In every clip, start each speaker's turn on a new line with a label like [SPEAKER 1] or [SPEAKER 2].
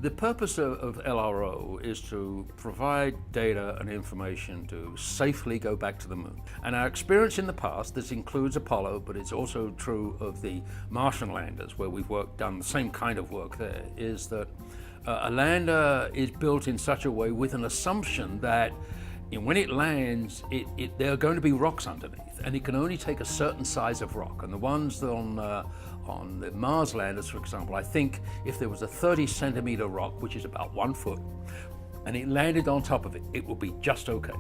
[SPEAKER 1] The purpose of LRO is to provide data and information to safely go back to the moon. And our experience in the past, this includes Apollo, but it's also true of the Martian landers where we've done the same kind of work there, is that a lander is built in such a way with an assumption that when it lands, there are going to be rocks underneath, and it can only take a certain size of rock. And the ones on the Mars landers, for example, I think if there was a 30-centimeter rock, which is about 1 foot, and it landed on top of it, it would be just okay.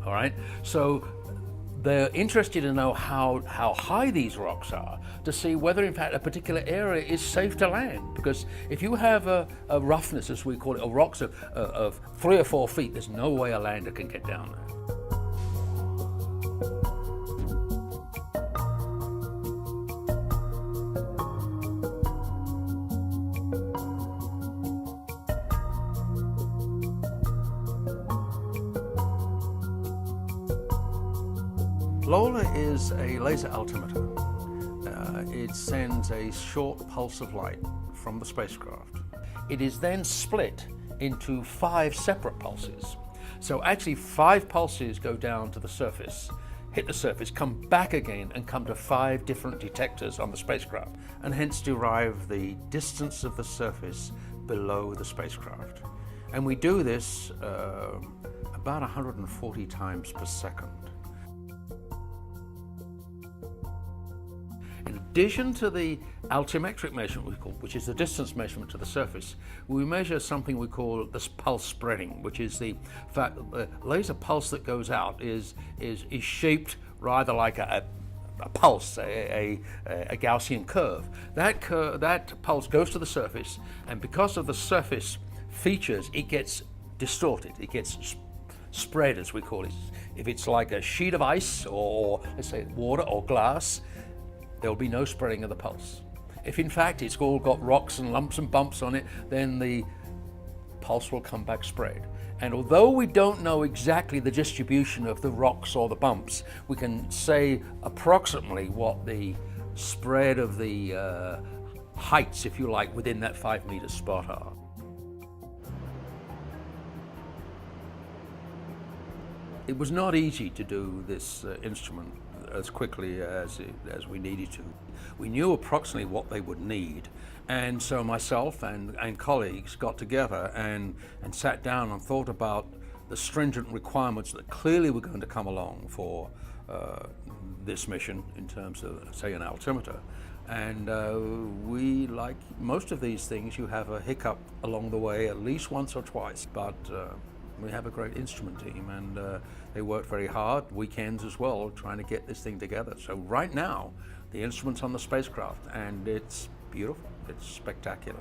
[SPEAKER 1] All right? So they're interested to know how high these rocks are to see whether, in fact, a particular area is safe to land. Because if you have a roughness, as we call it, of rocks of 3 or 4 feet, there's no way a lander can get down there. LOLA is a laser altimeter. It sends a short pulse of light from the spacecraft. It is then split into 5 separate pulses. So actually 5 pulses go down to the surface, hit the surface, come back again, and come to 5 different detectors on the spacecraft, and hence derive the distance of the surface below the spacecraft. And we do this about 140 times per second. In addition to the altimetric measurement, which is the distance measurement to the surface, we measure something we call this pulse spreading, which is the fact that the laser pulse that goes out is shaped rather like a pulse, a Gaussian curve. That pulse goes to the surface, and because of the surface features, it gets distorted. It gets spread, as we call it. If it's like a sheet of ice, or let's say water or glass, there will be no spreading of the pulse. If in fact it's all got rocks and lumps and bumps on it, then the pulse will come back spread. And although we don't know exactly the distribution of the rocks or the bumps, we can say approximately what the spread of the heights, if you like, within that 5-meter spot are. It was not easy to do this instrument as quickly as we needed to. We knew approximately what they would need, and so myself and colleagues got together and sat down and thought about the stringent requirements that clearly were going to come along for this mission in terms of, say, an altimeter. And we, like most of these things, you have a hiccup along the way at least once or twice, but we have a great instrument team, and they worked very hard, weekends as well, trying to get this thing together. So right now, the instrument's on the spacecraft, and it's beautiful, it's spectacular.